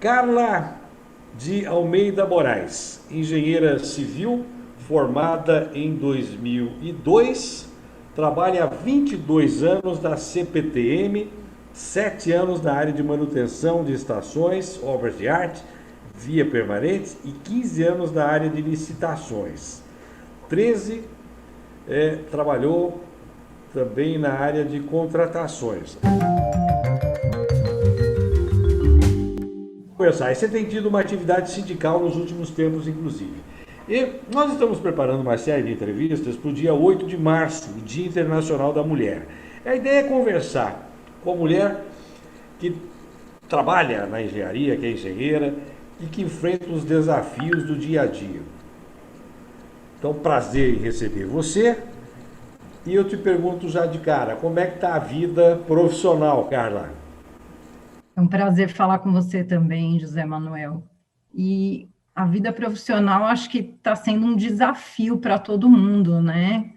Carla de Almeida Moraes, engenheira civil, formada em 2002, trabalha há 22 anos na CPTM, 7 anos na área de manutenção de estações, obras de arte, via permanentes e 15 anos na área de licitações. 13 trabalhou também na área de contratações. Você tem tido uma atividade sindical nos últimos tempos, inclusive. E nós estamos preparando uma série de entrevistas para o dia 8 de março, o Dia Internacional da Mulher. A ideia é conversar com a mulher que trabalha na engenharia, que é engenheira, e que enfrenta os desafios do dia a dia. Então, prazer em receber você. E eu te pergunto já de cara, como é que está a vida profissional, Carla? É um prazer falar com você também, José Manuel. E a vida profissional acho que está sendo um desafio para todo mundo, né?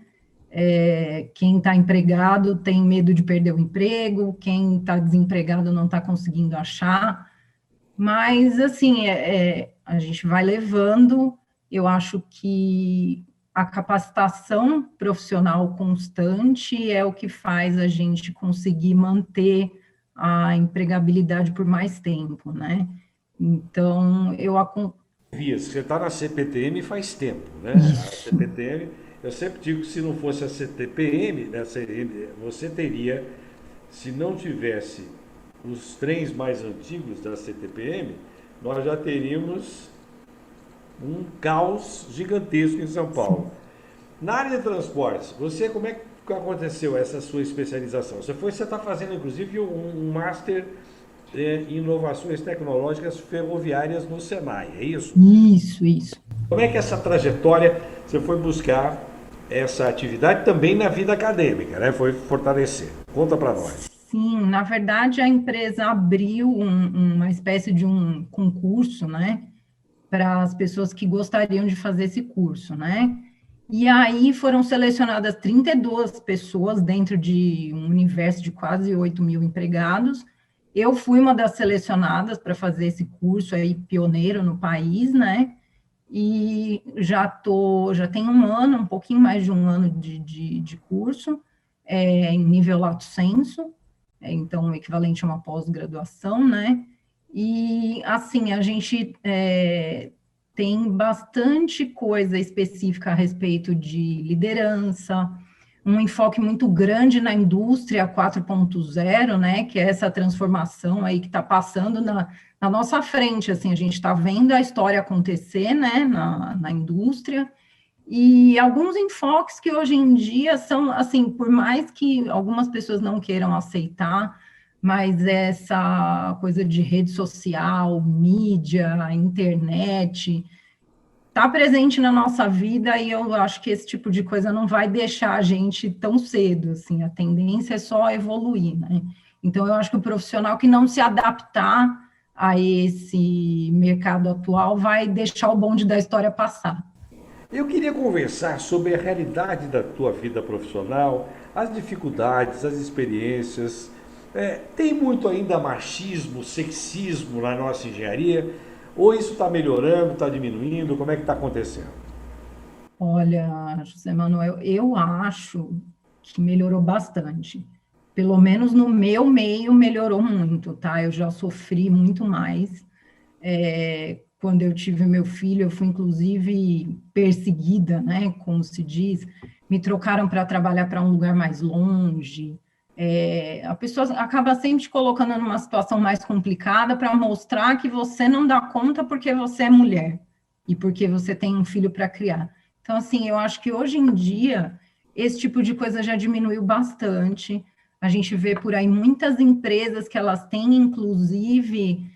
Quem está empregado tem medo de perder o emprego, quem está desempregado não está conseguindo achar, mas assim, a gente vai levando. Eu acho que a capacitação profissional constante é o que faz a gente conseguir manter a empregabilidade por mais tempo, né? Então, Você está na CPTM faz tempo, né? A isso, CPTM, eu sempre digo que se não fosse a CTPM, né, você teria, se não tivesse os trens mais antigos da CTPM, nós já teríamos um caos gigantesco em São Paulo. sim. Na área de transportes, como é que aconteceu essa sua especialização? Você está fazendo inclusive um Master em Inovações Tecnológicas Ferroviárias no Senai, é isso? Isso. Como é que essa trajetória você foi buscar essa atividade também na vida acadêmica, né? Foi fortalecer. Conta para nós. Sim, na verdade, a empresa abriu uma espécie de um concurso, né, para as pessoas que gostariam de fazer esse curso, né? E aí foram selecionadas 32 pessoas dentro de um universo de quase 8 mil empregados. Eu fui uma das selecionadas para fazer esse curso aí, pioneiro no país, né? E já tem um ano, um pouquinho mais de um ano de curso, em nível lato sensu, então o equivalente a uma pós-graduação, né? E assim, a gente tem bastante coisa específica a respeito de liderança, um enfoque muito grande na indústria 4.0, né, que é essa transformação aí que está passando na nossa frente, assim, a gente está vendo a história acontecer, né, na indústria, e alguns enfoques que hoje em dia são, assim, por mais que algumas pessoas não queiram aceitar, mas essa coisa de rede social, mídia, internet, está presente na nossa vida e eu acho que esse tipo de coisa não vai deixar a gente tão cedo, assim, a tendência é só evoluir, né? Então, eu acho que o profissional que não se adaptar a esse mercado atual vai deixar o bonde da história passar. Eu queria conversar sobre a realidade da tua vida profissional, as dificuldades, as experiências. Tem muito ainda machismo, sexismo na nossa engenharia? Ou isso está melhorando, está diminuindo? Como é que está acontecendo? Olha, José Manuel, eu acho que melhorou bastante. Pelo menos no meu meio melhorou muito, tá? Eu já sofri muito mais. Quando eu tive meu filho, eu fui inclusive perseguida, né? Como se diz, me trocaram para trabalhar para um lugar mais longe. A pessoa acaba sempre te colocando numa situação mais complicada para mostrar que você não dá conta porque você é mulher e porque você tem um filho para criar. Então, assim, eu acho que hoje em dia esse tipo de coisa já diminuiu bastante. A gente vê por aí muitas empresas que elas têm, inclusive,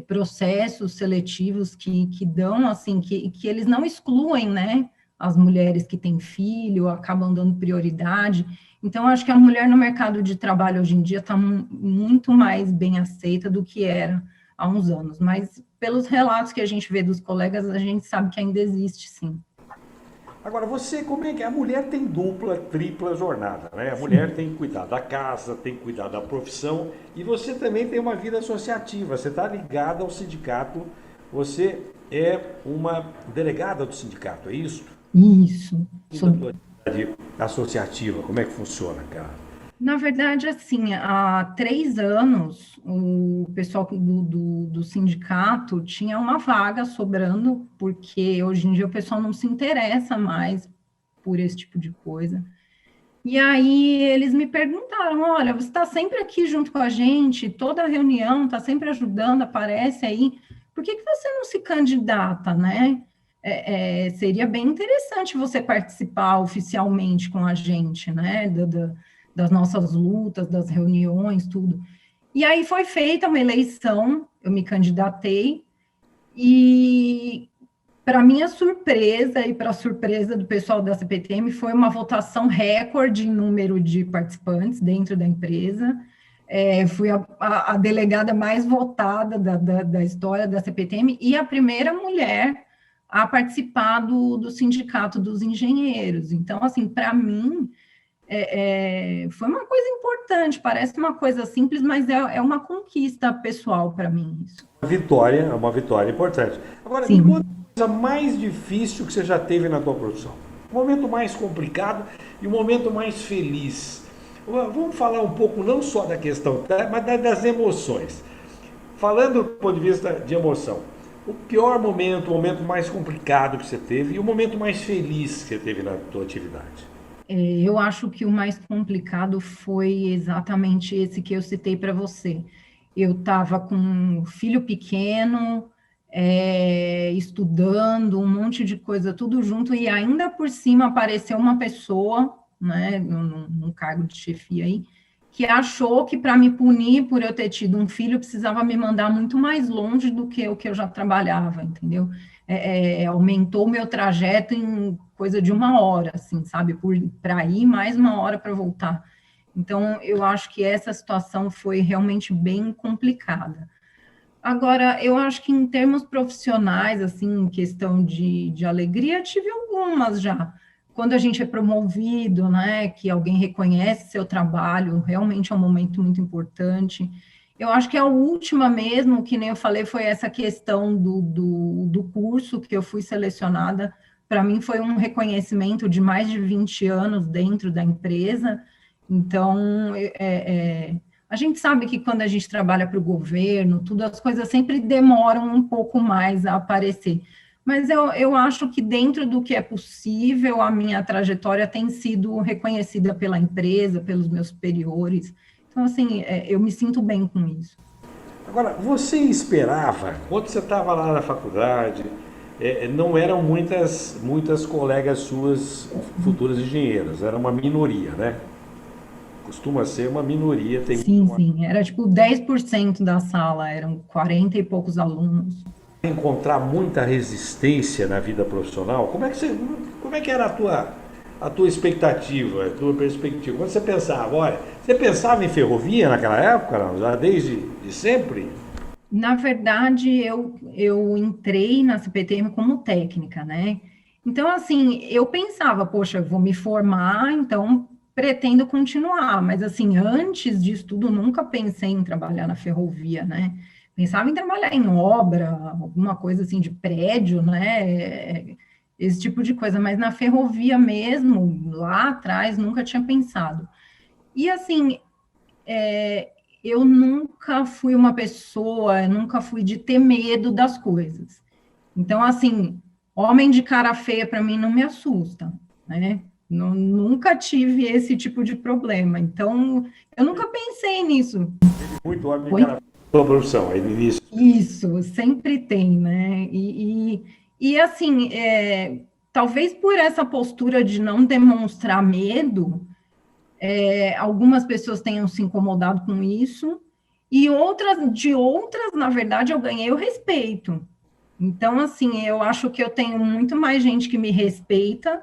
processos seletivos que dão, assim, que eles não excluem, né, as mulheres que têm filho, acabam dando prioridade. Então, acho que a mulher no mercado de trabalho hoje em dia está muito mais bem aceita do que era há uns anos, mas pelos relatos que a gente vê dos colegas, a gente sabe que ainda existe, sim. Agora, você, como é que a mulher tem dupla, tripla jornada, né? A mulher tem que cuidar da casa, tem que cuidar da profissão e você também tem uma vida associativa. Você está ligada ao sindicato, você é uma delegada do sindicato, é isso? Isso. E da tua atividade associativa, como é que funciona, cara? Na verdade, assim, há 3 anos, o pessoal do sindicato tinha uma vaga sobrando, porque hoje em dia o pessoal não se interessa mais por esse tipo de coisa. E aí eles me perguntaram, olha, você está sempre aqui junto com a gente, toda reunião, está sempre ajudando, aparece aí, por que que você não se candidata, né? Seria bem interessante você participar oficialmente com a gente, né? Das nossas lutas, das reuniões, tudo. E aí foi feita uma eleição, eu me candidatei, e para minha surpresa e para a surpresa do pessoal da CPTM, foi uma votação recorde em número de participantes dentro da empresa. Fui a delegada mais votada da história da CPTM e a primeira mulher a participar do Sindicato dos Engenheiros. Então, assim, para mim, foi uma coisa importante, parece uma coisa simples, mas é uma conquista pessoal para mim isso. Vitória, é uma vitória importante. Agora, me conta Sim. a coisa mais difícil que você já teve na tua profissão. O momento mais complicado e o momento mais feliz. Vamos falar um pouco não só da questão, mas das emoções. Falando do ponto de vista de emoção, o pior momento, o momento mais complicado que você teve e o momento mais feliz que você teve na tua atividade. Eu acho que o mais complicado foi exatamente esse que eu citei para você. Eu estava com um filho pequeno, estudando, um monte de coisa, tudo junto, e ainda por cima apareceu uma pessoa, né, num cargo de chefia aí, que achou que para me punir por eu ter tido um filho, precisava me mandar muito mais longe do que o que eu já trabalhava, entendeu? Aumentou o meu trajeto em coisa de 1 hora, assim, sabe? Para ir, mais 1 hora para voltar. Então, eu acho que essa situação foi realmente bem complicada. Agora, eu acho que em termos profissionais, assim, em questão de alegria, tive algumas já. Quando a gente é promovido, né, que alguém reconhece seu trabalho, realmente é um momento muito importante. Eu acho que a última mesmo, que nem eu falei, foi essa questão do curso que eu fui selecionada. Para mim foi um reconhecimento de mais de 20 anos dentro da empresa. Então, a gente sabe que quando a gente trabalha para o governo, tudo, as coisas sempre demoram um pouco mais a aparecer. Mas eu acho que dentro do que é possível, a minha trajetória tem sido reconhecida pela empresa, pelos meus superiores. Então, assim, eu me sinto bem com isso. Agora, você esperava, quando você estava lá na faculdade, não eram muitas colegas suas futuras engenheiras, era uma minoria, né? Costuma ser uma minoria, tem Sim, sim, era tipo 10% da sala, eram 40 e poucos alunos. encontrar muita resistência na vida profissional. Como é que era a tua expectativa, a tua perspectiva? Quando você pensava, olha, você pensava em ferrovia naquela época, não? Já desde de sempre? Na verdade, eu entrei na CPTM como técnica, né? Então, assim, eu pensava, poxa, eu vou me formar, então pretendo continuar, mas assim, antes disso tudo, nunca pensei em trabalhar na ferrovia, né? Pensava em trabalhar em obra, alguma coisa assim de prédio, né? Esse tipo de coisa, mas na ferrovia mesmo, lá atrás, nunca tinha pensado. E assim, eu nunca fui uma pessoa, eu nunca fui de ter medo das coisas. Então, assim, homem de cara feia para mim não me assusta, né? Nunca tive esse tipo de problema. Então, eu nunca pensei nisso. Muito homem de Foi cara sua profissão, aí no início. isso, sempre tem, né? E assim, talvez por essa postura de não demonstrar medo, algumas pessoas tenham se incomodado com isso, e de outras, na verdade, eu ganhei o respeito. Então, assim, eu acho que eu tenho muito mais gente que me respeita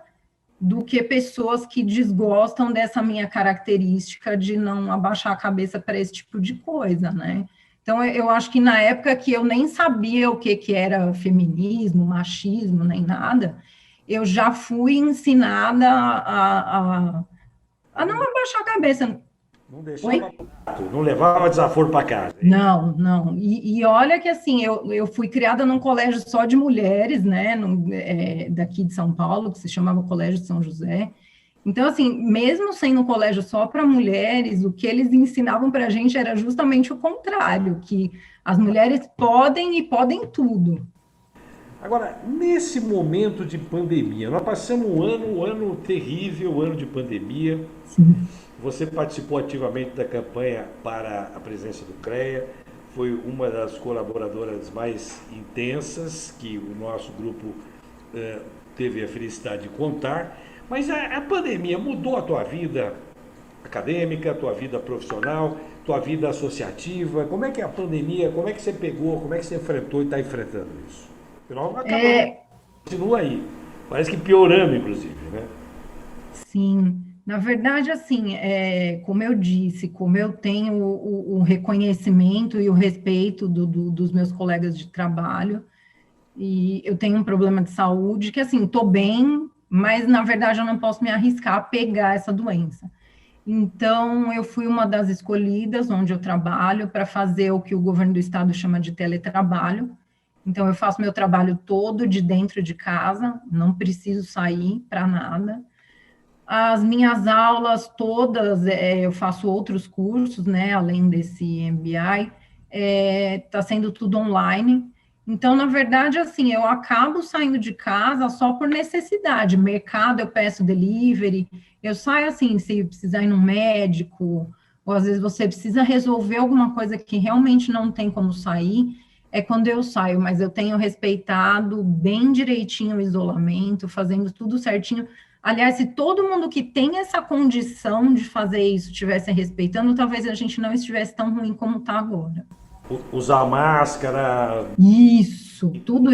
do que pessoas que desgostam dessa minha característica de não abaixar a cabeça para esse tipo de coisa, né? Então, eu acho que na época que eu nem sabia o que era feminismo, machismo, nem nada, eu já fui ensinada a não abaixar a cabeça. Não deixava, não levava desaforo para casa. Não, não. E olha que assim, eu fui criada num colégio só de mulheres, né, daqui de São Paulo, que se chamava Colégio de São José. Então, assim, mesmo sendo um colégio só para mulheres, o que eles ensinavam para a gente era justamente o contrário, que as mulheres podem e podem tudo. Agora, nesse momento de pandemia, nós passamos um ano terrível, um ano de pandemia. Sim. Você participou ativamente da campanha para a presença do CREA, foi uma das colaboradoras mais intensas que o nosso grupo teve a felicidade de contar. Mas a pandemia mudou a tua vida acadêmica, a tua vida profissional, tua vida associativa? Como é que a pandemia, como é que você pegou, como é que você enfrentou e está enfrentando isso? Afinal, continua aí. Parece que piorando, inclusive, né? Sim. Na verdade, assim, como eu disse, como eu tenho o reconhecimento e o respeito dos meus colegas de trabalho, e eu tenho um problema de saúde, que assim, estou bem, mas na verdade eu não posso me arriscar a pegar essa doença. Então, eu fui uma das escolhidas onde eu trabalho para fazer o que o governo do estado chama de teletrabalho. Então, eu faço meu trabalho todo de dentro de casa, não preciso sair para nada. As minhas aulas todas, eu faço outros cursos, né, além desse MBI, está sendo tudo online. Então, na verdade, assim, eu acabo saindo de casa só por necessidade. Mercado, eu peço delivery, eu saio assim, se precisar ir no médico, ou às vezes você precisa resolver alguma coisa que realmente não tem como sair, é quando eu saio, mas eu tenho respeitado bem direitinho o isolamento, fazendo tudo certinho. Aliás, se todo mundo que tem essa condição de fazer isso estivesse respeitando, talvez a gente não estivesse tão ruim como está agora. Usar máscara. Isso, tudo.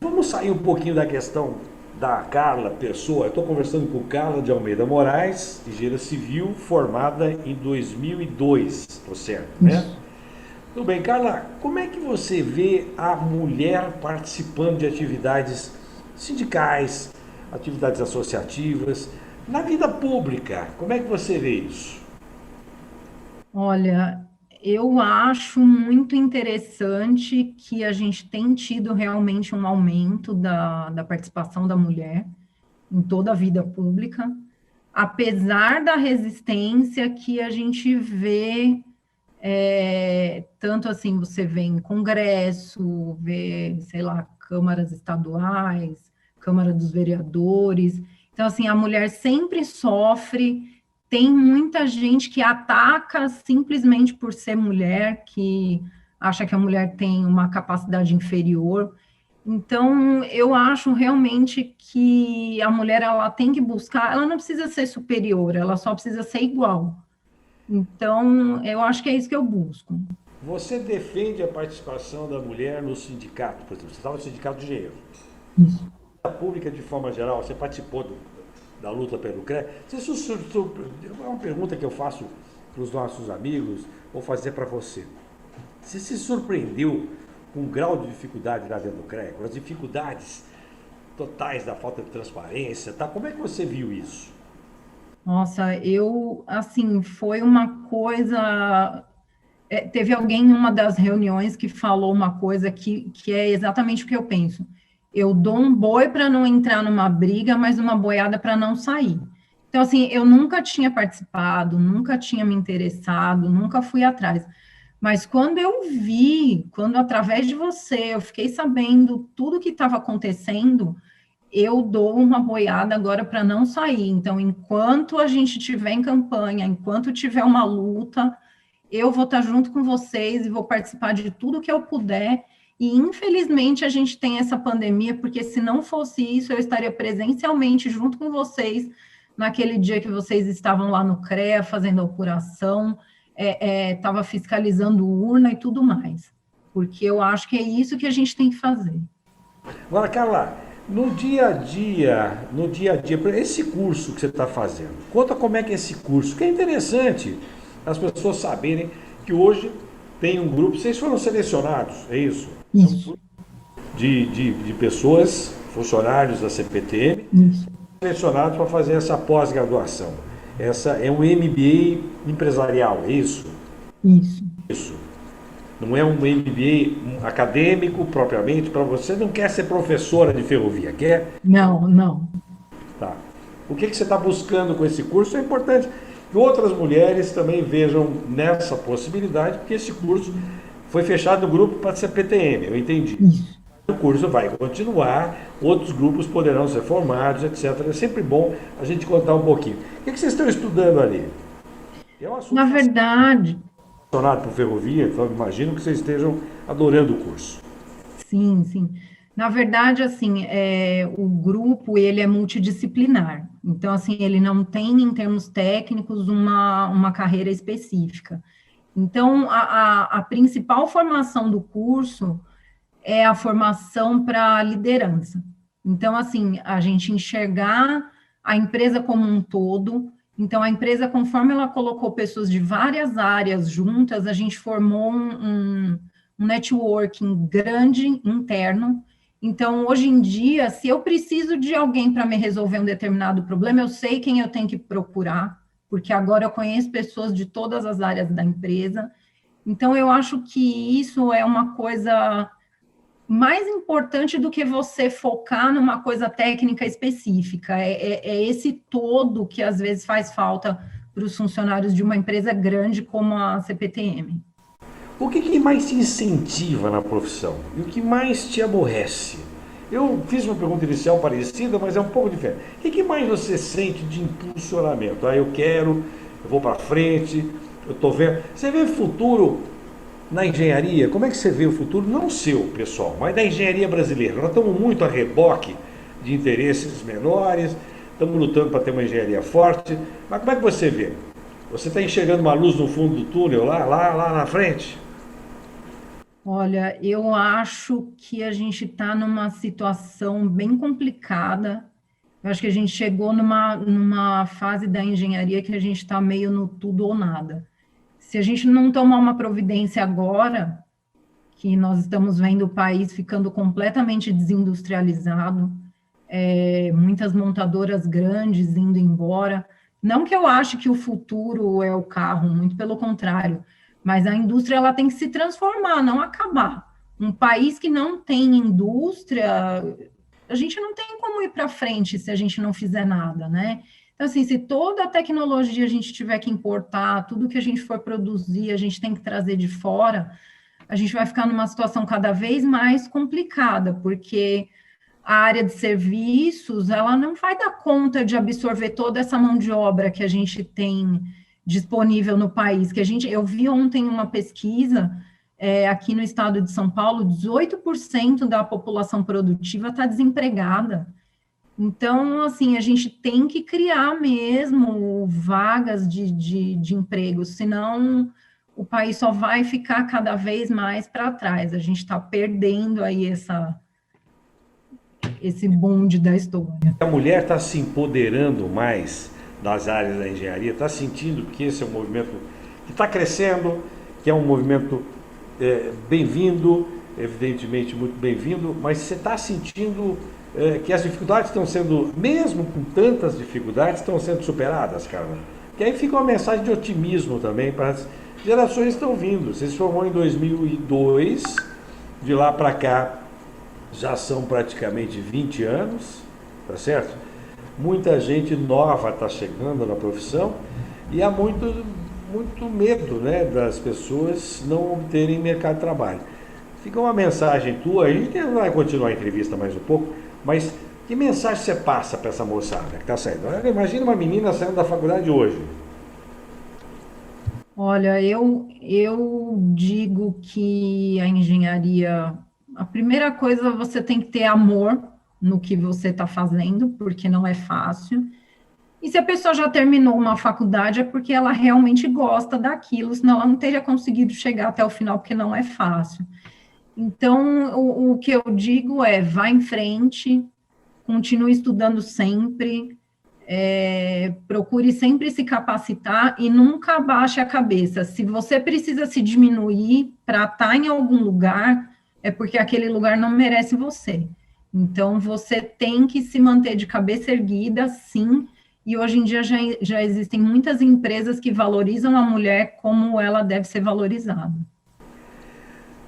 Vamos sair um pouquinho da questão da Carla Pessoa. Eu estou conversando com Carla de Almeida Moraes, engenheira civil, formada em 2002, tô certo, né? Tudo bem, Carla, como é que você vê a mulher participando de atividades sindicais, atividades associativas, na vida pública? Como é que você vê isso? Olha, eu acho muito interessante que a gente tem tido realmente um aumento da participação da mulher em toda a vida pública, apesar da resistência que a gente vê, tanto assim, você vê em Congresso, vê, sei lá, câmaras estaduais, Câmara dos Vereadores. Então, assim, a mulher sempre sofre. Tem muita gente que ataca simplesmente por ser mulher, que acha que a mulher tem uma capacidade inferior. Então, eu acho realmente que a mulher, ela tem que buscar, ela não precisa ser superior, ela só precisa ser igual. Então, eu acho que é isso que eu busco. Você defende a participação da mulher no sindicato, por exemplo, você estava no sindicato de engenheiro. Isso. A pública, de forma geral, você participou da luta pelo CREA. É uma pergunta que eu faço para os nossos amigos, vou fazer para você. Você se surpreendeu com o grau de dificuldade lá dentro do CREA, com as dificuldades totais da falta de transparência, tá? Como é que você viu isso? Nossa, assim, foi uma coisa... teve alguém em uma das reuniões que falou uma coisa que é exatamente o que eu penso. Eu dou um boi para não entrar numa briga, mas uma boiada para não sair. Então, assim, eu nunca tinha participado, nunca tinha me interessado, nunca fui atrás. Mas quando eu vi, quando através de você eu fiquei sabendo tudo que estava acontecendo, eu dou uma boiada agora para não sair. Então, enquanto a gente estiver em campanha, enquanto tiver uma luta, eu vou estar junto com vocês e vou participar de tudo que eu puder. E, infelizmente, a gente tem essa pandemia, porque se não fosse isso, eu estaria presencialmente junto com vocês naquele dia que vocês estavam lá no CREA, fazendo a apuração, estava fiscalizando urna e tudo mais. Porque eu acho que é isso que a gente tem que fazer. Agora, Carla, no dia a dia, esse curso que você está fazendo, conta como é que é esse curso, que é interessante as pessoas saberem que hoje tem um grupo, vocês foram selecionados, é isso? Isso. De pessoas funcionários da CPTM, Isso, selecionados para fazer essa pós-graduação. Essa é um MBA empresarial, é isso? isso. Isso. Não é um MBA acadêmico propriamente, para você não quer ser professora de ferrovia, quer? Não, não. Tá. O que você está buscando com esse curso é importante que outras mulheres também vejam nessa possibilidade, porque esse curso foi fechado no grupo para ser PTM, eu entendi. Isso. O curso vai continuar, outros grupos poderão ser formados, etc. É sempre bom a gente contar um pouquinho. O que vocês estão estudando ali? É um assunto Na verdade, relacionado por ferrovia, então imagino que vocês estejam adorando o curso. sim, sim. Na verdade, assim, o grupo, ele é multidisciplinar. Então, assim, ele não tem, em termos técnicos, uma carreira específica. Então, a principal formação do curso é a formação para liderança. Então, assim, a gente enxergar a empresa como um todo. Então, a empresa, conforme ela colocou pessoas de várias áreas juntas, a gente formou um networking grande interno. Então, hoje em dia, se eu preciso de alguém para me resolver um determinado problema, eu sei quem eu tenho que procurar, porque agora eu conheço pessoas de todas as áreas da empresa. Então, eu acho que isso é uma coisa mais importante do que você focar numa coisa técnica específica. É esse todo que às vezes faz falta para os funcionários de uma empresa grande como a CPTM. O que mais te incentiva na profissão? E o que mais te aborrece? Eu fiz uma pergunta inicial parecida, mas é um pouco diferente. O que mais você sente de impulsionamento? Ah, eu quero, eu vou para frente, eu estou vendo. Você vê futuro na engenharia? Como é que você vê o futuro? Não seu, pessoal, mas da engenharia brasileira. Nós estamos muito a reboque de interesses menores, estamos lutando para ter uma engenharia forte. Mas como é que você vê? Você está enxergando uma luz no fundo do túnel, lá na frente? Olha, eu acho que a gente está numa situação bem complicada. Eu acho que a gente chegou numa fase da engenharia que a gente está meio no tudo ou nada. Se a gente não tomar uma providência agora, que nós estamos vendo o país ficando completamente desindustrializado, muitas montadoras grandes indo embora. Não que eu ache que o futuro é o carro, muito pelo contrário, mas a indústria ela tem que se transformar, não acabar. Um país que não tem indústria, a gente não tem como ir para frente se a gente não fizer nada, né? Então, assim, se toda a tecnologia a gente tiver que importar, tudo que a gente for produzir, a gente tem que trazer de fora, a gente vai ficar numa situação cada vez mais complicada, porque a área de serviços, ela não vai dar conta de absorver toda essa mão de obra que a gente tem disponível no país, eu vi ontem uma pesquisa, aqui no estado de São Paulo, 18% da população produtiva está desempregada. Então, assim, a gente tem que criar mesmo vagas de emprego, senão o país só vai ficar cada vez mais para trás. A gente está perdendo aí esse bonde da história. A mulher está se empoderando mais das áreas da engenharia, está sentindo que esse é um movimento que está crescendo, que é um movimento bem-vindo, evidentemente muito bem-vindo, mas você está sentindo que as dificuldades estão sendo, mesmo com tantas dificuldades, estão sendo superadas, Carla? Que aí fica uma mensagem de otimismo também para as gerações que estão vindo. Você se formou em 2002, de lá para cá já são praticamente 20 anos, tá certo? Muita gente nova está chegando na profissão e há muito medo, né, das pessoas não obterem mercado de trabalho. Fica uma mensagem tua, a gente vai continuar a entrevista mais um pouco, mas que mensagem você passa para essa moçada que está saindo? Imagina uma menina saindo da faculdade hoje. Olha, eu digo que a engenharia, a primeira coisa, você tem que ter amor no que você está fazendo, porque não é fácil. E se a pessoa já terminou uma faculdade, é porque ela realmente gosta daquilo, senão ela não teria conseguido chegar até o final, porque não é fácil. Então, o que eu digo é, vá em frente, continue estudando sempre, procure sempre se capacitar e nunca abaixe a cabeça. Se você precisa se diminuir para estar em algum lugar, é porque aquele lugar não merece você. Então, você tem que se manter de cabeça erguida, sim, e hoje em dia já existem muitas empresas que valorizam a mulher como ela deve ser valorizada.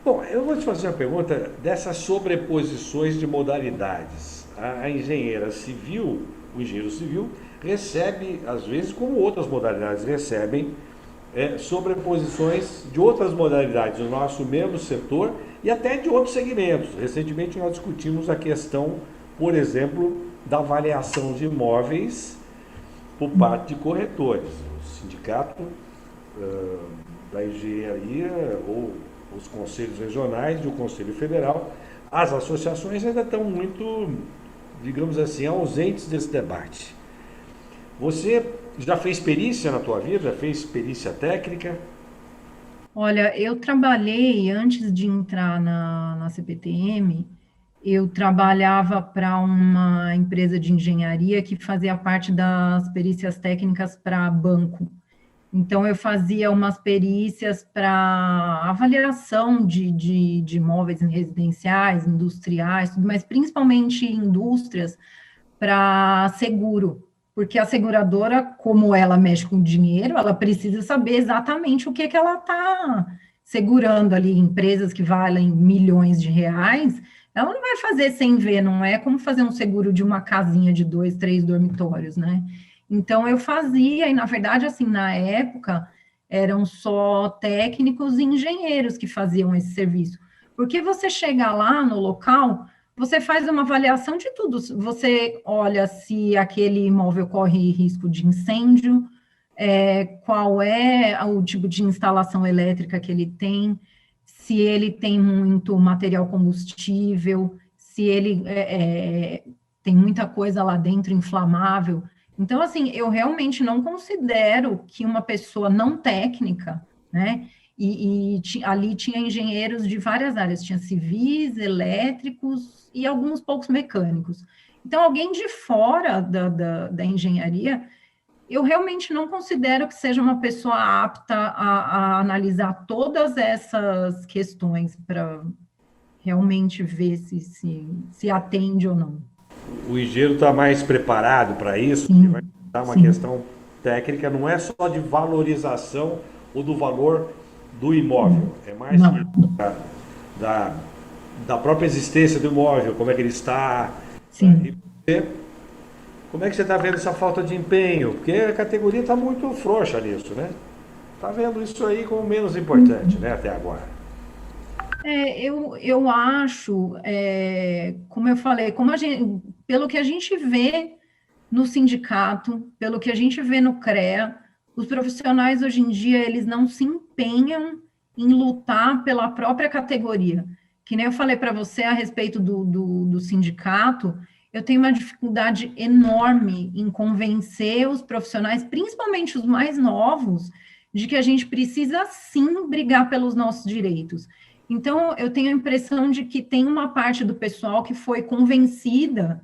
Bom, eu vou te fazer uma pergunta dessas sobreposições de modalidades. A engenheira civil, o engenheiro civil, recebe, às vezes, como outras modalidades recebem, sobreposições de outras modalidades do nosso mesmo setor e até de outros segmentos. Recentemente nós discutimos a questão, por exemplo, da avaliação de imóveis por parte de corretores. O sindicato da engenharia ou os conselhos regionais e o Conselho Federal, as associações ainda estão muito, digamos assim, ausentes desse debate. Você já fez perícia na tua vida? Fez perícia técnica? Olha, eu trabalhei, antes de entrar na CPTM, eu trabalhava para uma empresa de engenharia que fazia parte das perícias técnicas para banco. Então, eu fazia umas perícias para avaliação de imóveis residenciais, industriais, tudo, mas principalmente indústrias, para seguro, porque a seguradora, como ela mexe com dinheiro, ela precisa saber exatamente o que ela está segurando ali, empresas que valem milhões de reais, ela não vai fazer sem ver, não é como fazer um seguro de uma casinha de 2, 3 dormitórios, né? Então, eu fazia, e na verdade, assim, na época, eram só técnicos e engenheiros que faziam esse serviço. Porque você chega lá no local, você faz uma avaliação de tudo. Você olha se aquele imóvel corre risco de incêndio, qual é o tipo de instalação elétrica que ele tem, se ele tem muito material combustível, se ele tem muita coisa lá dentro inflamável. Então, assim, eu realmente não considero que uma pessoa não técnica, né? Ali tinha engenheiros de várias áreas, tinha civis, elétricos e alguns poucos mecânicos. Então, alguém de fora da engenharia, eu realmente não considero que seja uma pessoa apta a analisar todas essas questões para realmente ver se atende ou não. O engenheiro está mais preparado para isso, porque vai Sim, dar uma sim, questão técnica, não é só de valorização ou do valor do imóvel, é mais não, da, da, da própria existência do imóvel, como é que ele está, né? E sim. você, como é que você está vendo essa falta de empenho? Porque a categoria está muito frouxa nisso, né? Está vendo isso aí como menos importante, né, até agora. Eu acho, como eu falei, pelo que a gente vê no sindicato, pelo que a gente vê no CREA, os profissionais hoje em dia, eles não se empenham em lutar pela própria categoria. Que nem eu falei para você a respeito do sindicato, eu tenho uma dificuldade enorme em convencer os profissionais, principalmente os mais novos, de que a gente precisa sim brigar pelos nossos direitos. Então, eu tenho a impressão de que tem uma parte do pessoal que foi convencida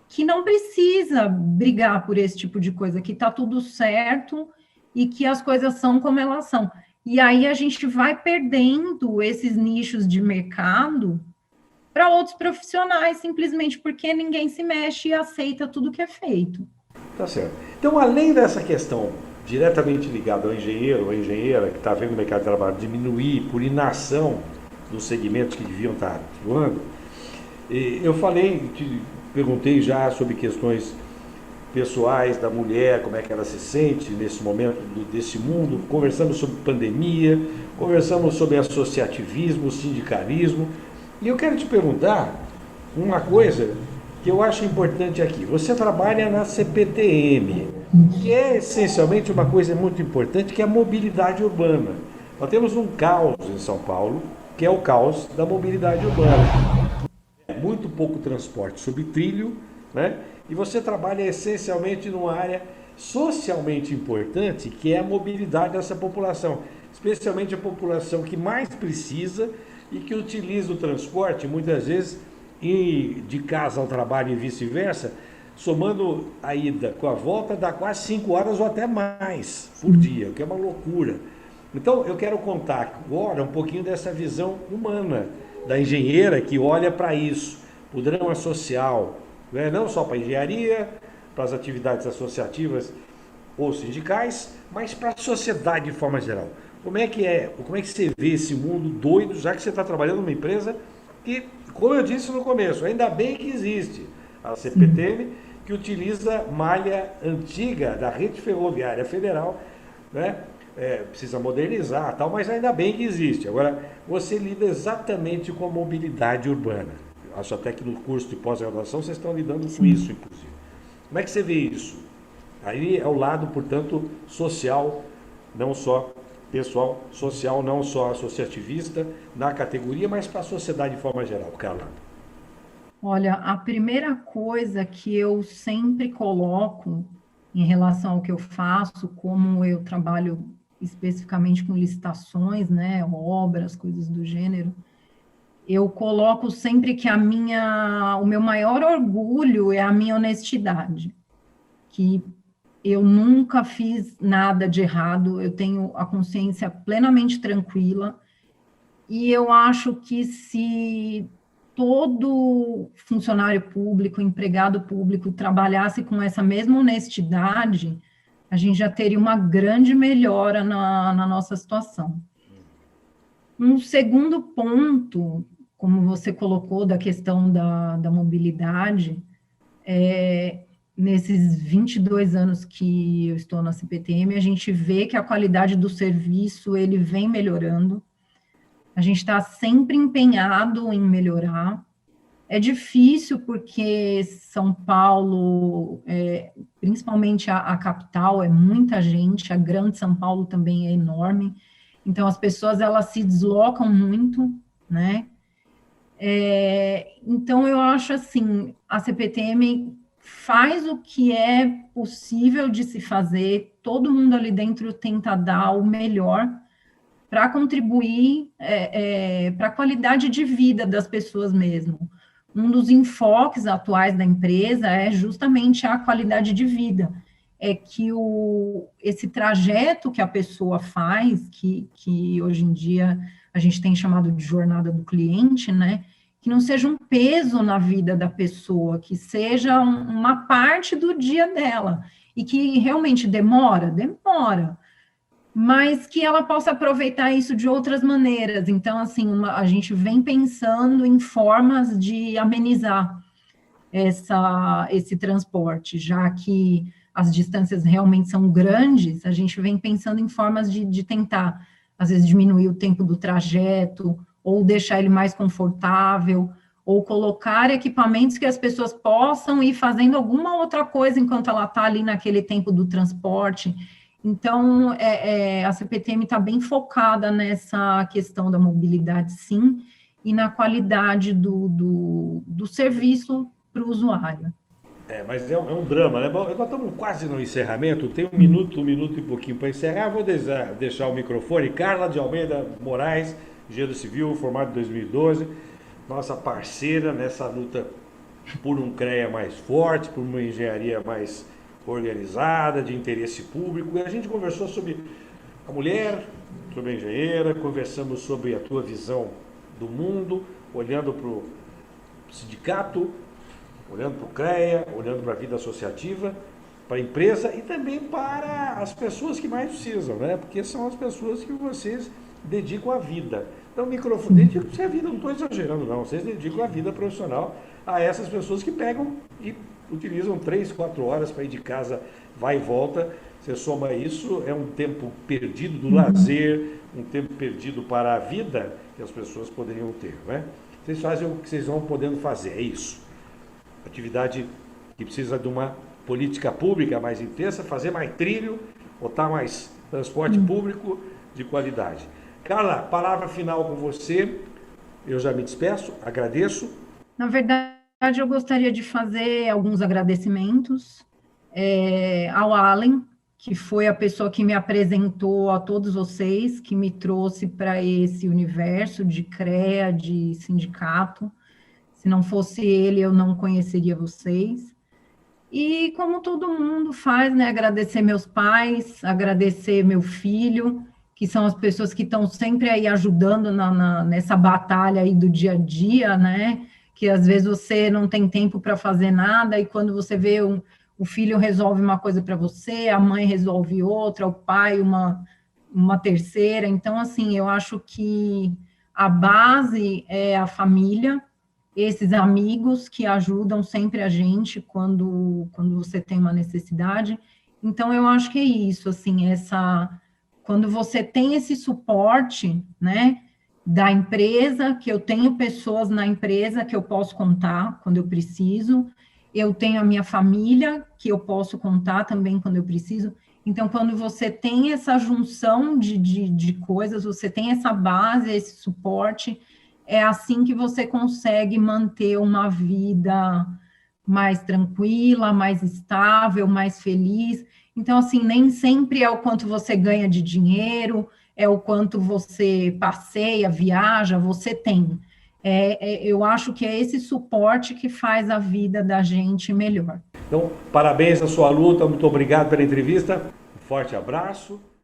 que não precisa brigar por esse tipo de coisa, que está tudo certo e que as coisas são como elas são. E aí a gente vai perdendo esses nichos de mercado para outros profissionais, simplesmente porque ninguém se mexe e aceita tudo que é feito. Tá certo. Então, além dessa questão diretamente ligada ao engenheiro ou engenheira que está vendo o mercado de trabalho diminuir por inação dos segmentos que deviam estar atuando, eu te perguntei já sobre questões pessoais da mulher, como é que ela se sente nesse momento desse mundo, conversamos sobre pandemia, conversamos sobre associativismo, sindicalismo, e eu quero te perguntar uma coisa que eu acho importante aqui. Você trabalha na CPTM, que é essencialmente uma coisa muito importante, que é a mobilidade urbana. Nós temos um caos em São Paulo, que é o caos da mobilidade urbana. Muito pouco transporte sob trilho, né? E você trabalha essencialmente numa área socialmente importante, que é a mobilidade dessa população, especialmente a população que mais precisa e que utiliza o transporte, muitas vezes, de casa ao trabalho e vice-versa, somando a ida com a volta, dá quase 5 horas ou até mais por dia, o que é uma loucura. Então, eu quero contar agora um pouquinho dessa visão humana da engenheira que olha para isso, o drama social, né? Não só para a engenharia, para as atividades associativas ou sindicais, mas para a sociedade de forma geral. Como é que você vê esse mundo doido, já que você está trabalhando numa empresa que, como eu disse no começo, ainda bem que existe a CPTM, que utiliza malha antiga da rede ferroviária federal, né? Precisa modernizar, tal, mas ainda bem que existe. Agora, você lida exatamente com a mobilidade urbana. Acho até que no curso de pós-graduação vocês estão lidando com isso, inclusive. Como é que você vê isso? Aí é o lado, portanto, social, não só pessoal, social, não só associativista, na categoria, mas para a sociedade de forma geral, Carla. Olha, a primeira coisa que eu sempre coloco em relação ao que eu faço, como eu trabalho especificamente com licitações, né, obras, coisas do gênero, eu coloco sempre que o meu maior orgulho é a minha honestidade, que eu nunca fiz nada de errado, eu tenho a consciência plenamente tranquila, e eu acho que se todo funcionário público, empregado público, trabalhasse com essa mesma honestidade, a gente já teria uma grande melhora na nossa situação. Um segundo ponto, como você colocou, da questão da mobilidade, nesses 22 anos que eu estou na CPTM, a gente vê que a qualidade do serviço, ele vem melhorando, a gente está sempre empenhado em melhorar. É difícil porque São Paulo, principalmente a capital, é muita gente, a grande São Paulo também é enorme, então as pessoas elas se deslocam muito, né? Então eu acho assim, a CPTM faz o que é possível de se fazer, todo mundo ali dentro tenta dar o melhor para contribuir para a qualidade de vida das pessoas mesmo. Um dos enfoques atuais da empresa é justamente a qualidade de vida, é que esse trajeto que a pessoa faz, que hoje em dia a gente tem chamado de jornada do cliente, né, que não seja um peso na vida da pessoa, que seja uma parte do dia dela, e que realmente demora, mas que ela possa aproveitar isso de outras maneiras. Então, assim, a gente vem pensando em formas de amenizar esse transporte, já que as distâncias realmente são grandes, a gente vem pensando em formas de tentar, às vezes, diminuir o tempo do trajeto, ou deixar ele mais confortável, ou colocar equipamentos que as pessoas possam ir fazendo alguma outra coisa enquanto ela está ali naquele tempo do transporte. Então, a CPTM está bem focada nessa questão da mobilidade, sim, e na qualidade do serviço para o usuário. Mas é um drama, né? Bom, nós estamos quase no encerramento, tem um minuto e pouquinho para encerrar. Vou deixar o microfone. Carla de Almeida Moraes, engenheiro civil, formado em 2012, nossa parceira nessa luta por um CREA mais forte, por uma engenharia mais organizada, de interesse público. E a gente conversou sobre a mulher, sobre a engenheira, conversamos sobre a tua visão do mundo, olhando para o sindicato, olhando para o CREA, olhando para a vida associativa, para a empresa e também para as pessoas que mais precisam, né? Porque são as pessoas que vocês dedicam a vida. Então, microfone, dedicam a vida, não estou exagerando, não. Vocês dedicam a vida profissional a essas pessoas que pegam e utilizam 3, 4 horas para ir de casa, vai e volta. Você soma isso, é um tempo perdido do lazer, um tempo perdido para a vida que as pessoas poderiam ter, né? Vocês fazem o que vocês vão podendo fazer, é isso. Atividade que precisa de uma política pública mais intensa, fazer mais trilho, botar mais transporte público de qualidade. Carla, palavra final com você. Eu já me despeço, agradeço. Na verdade, eu gostaria de fazer alguns agradecimentos ao Allen, que foi a pessoa que me apresentou a todos vocês, que me trouxe para esse universo de CREA, de sindicato. Se não fosse ele, eu não conheceria vocês. E como todo mundo faz, né? Agradecer meus pais, agradecer meu filho, que são as pessoas que estão sempre aí ajudando nessa batalha aí do dia a dia, né? que às vezes você não tem tempo para fazer nada, e quando você vê o filho resolve uma coisa para você, a mãe resolve outra, o pai uma terceira. Então, assim, eu acho que a base é a família, esses amigos que ajudam sempre a gente quando você tem uma necessidade. Então, eu acho que é isso, assim, quando você tem esse suporte, né, da empresa, que eu tenho pessoas na empresa que eu posso contar quando eu preciso, eu tenho a minha família, que eu posso contar também quando eu preciso. Então, quando você tem essa junção de coisas, você tem essa base, esse suporte, é assim que você consegue manter uma vida mais tranquila, mais estável, mais feliz. Então, assim, nem sempre é o quanto você ganha de dinheiro, é o quanto você passeia, viaja, você tem. Eu acho que é esse suporte que faz a vida da gente melhor. Então, parabéns à sua luta, muito obrigado pela entrevista, um forte abraço.